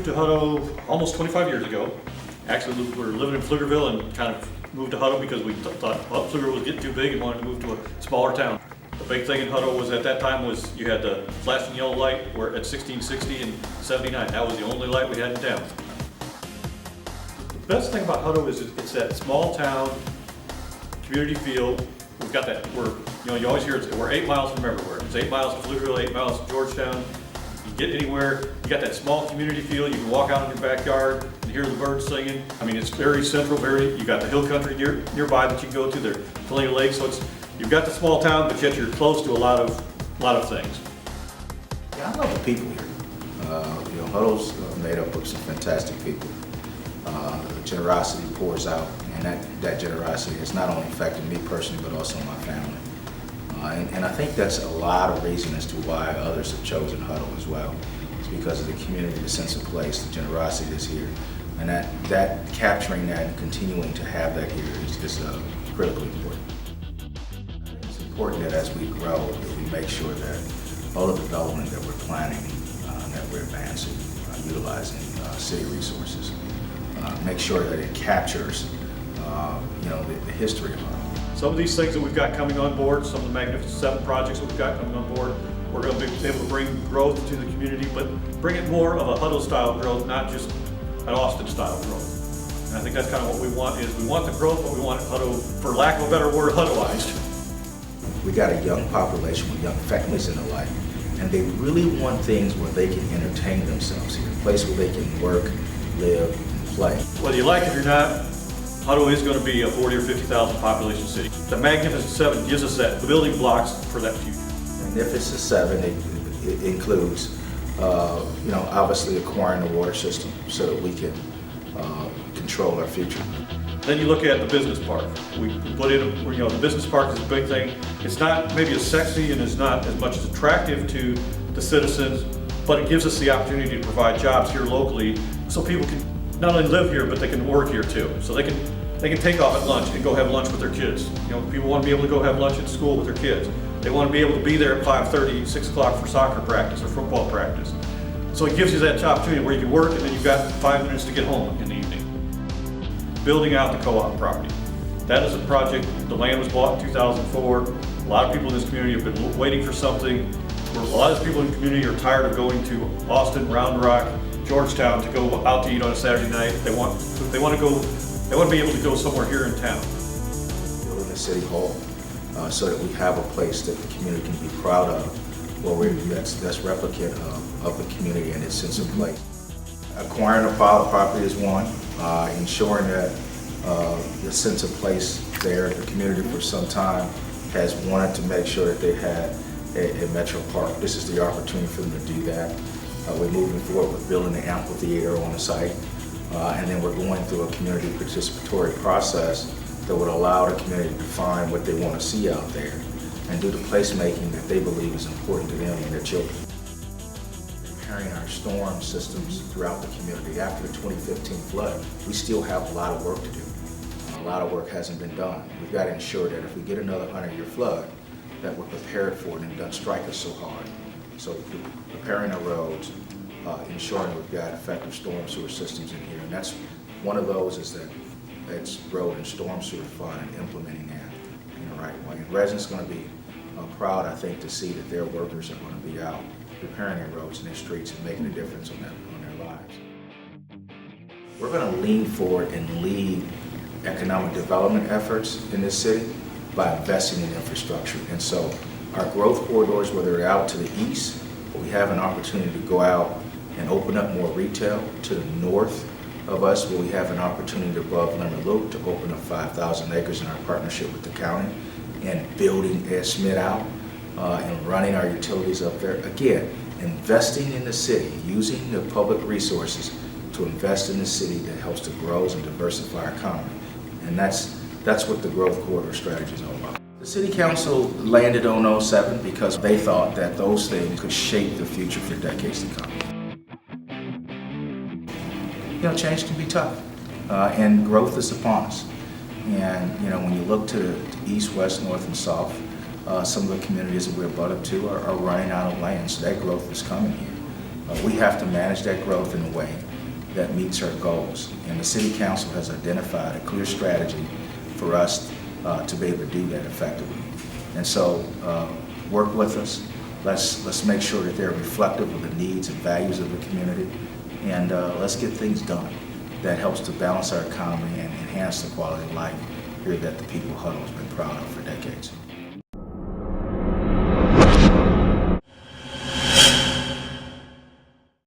moved to Hutto almost 25 years ago. Actually, we were living in Pflugerville and kind of moved to Hutto because we thought Pflugerville was getting too big and wanted to move to a smaller town. The big thing in Hutto was at that time was you had the flashing yellow light where at 1660 and 79. That was the only light we had in town. The best thing about Hutto is it's that small town community feel. We've got that. You always hear we're 8 miles from everywhere. It's 8 miles to Pflugerville, 8 miles to Georgetown. You can get anywhere. You got that small community feel. You can walk out in your backyard and hear the birds singing. I mean, it's very central. You got the hill country nearby that you can go to. There are plenty of lakes. So you've got the small town, but yet you're close to a lot of things. Yeah, I love the people here. Hutto's made up of some fantastic people. The generosity pours out, and that generosity has not only affected me personally, but also my family. And I think that's a lot of reason as to why others have chosen Hutto as well. It's because of the community, the sense of place, the generosity that's here. And that capturing that and continuing to have that here is critically important. It's important that as we grow, that we make sure that all the development that we're planning, that we're advancing, utilizing city resources, make sure that it captures the history of Hutto. Some of these things that we've got coming on board, some of the Magnificent 7 projects that we've got coming on board, we're going to be able to bring growth to the community, but bring it more of a Hutto-style growth, not just an Austin-style growth. And I think that's kind of what we want is we want the growth, but we want it Hutto, for lack of a better word, Huttoized. We got a young population with young families and the like, and they really want things where they can entertain themselves here, a place where they can work, live, and play. Whether you like it or not, Hutto is going to be a 40 or 50,000 population city. The Magnificent 7 gives us the building blocks for that future. Magnificent 7, it includes, obviously acquiring the water system so that we can control our future. Then you look at the business park. We put in, the business park is a big thing. It's not maybe as sexy and is not as much as attractive to the citizens, but it gives us the opportunity to provide jobs here locally so people can not only live here, but they can work here too. So they can take off at lunch and go have lunch with their kids. People want to be able to go have lunch at school with their kids. They want to be able to be there at 5:30, 6 o'clock for soccer practice or football practice. So it gives you that opportunity where you can work and then you've got 5 minutes to get home in the evening. Building out the CoOp property. That is a project, the land was bought in 2004. A lot of people in this community have been waiting for something. A lot of people in the community are tired of going to Austin, Round Rock, Georgetown to go out to eat on a Saturday night. They want to be able to go somewhere here in town. Building a city hall so that we have a place that the community can be proud of, that's replicate of the community and its sense of place. Acquiring a pile of property is one. Ensuring that the sense of place there, the community for some time has wanted to make sure that they had a metro park. This is the opportunity for them to do that. We're moving forward with building the amphitheater on the site, and then we're going through a community participatory process that would allow the community to define what they want to see out there and do the placemaking that they believe is important to them and their children. Repairing our storm systems throughout the community. After the 2015 flood, we still have a lot of work to do. A lot of work hasn't been done. We've got to ensure that if we get another 100-year flood, that we're prepared for it and it doesn't strike us so hard. So repairing our roads, ensuring we've got effective storm sewer systems in here. And that's one of those is that it's road and storm sewer fund and implementing that in the right way. And residents are going to be proud, I think, to see that their workers are going to be out repairing their roads and their streets and making a difference on their lives. We're going to lean forward and lead economic development efforts in this city by investing in infrastructure. And so our growth corridors, whether they're out to the east, we have an opportunity to go out and open up more retail. To the north of us, where we have an opportunity above Lemon Loop to open up 5,000 acres in our partnership with the county and building Ed Smith out and running our utilities up there. Again, investing in the city, using the public resources to invest in the city that helps to grow and diversify our economy. And that's what the growth corridor strategy is all about. The City Council landed on 07 because they thought that those things could shape the future for decades to come. Change can be tough, and growth is upon us. And when you look to the east, west, north, and south, some of the communities that we're abutted to are running out of land, so that growth is coming here. We have to manage that growth in a way that meets our goals. And the City Council has identified a clear strategy for us to be able to do that effectively. And so work with us. Let's make sure that they're reflective of the needs and values of the community. And let's get things done that helps to balance our economy and enhance the quality of life here that the people of Hutto has been proud of for decades.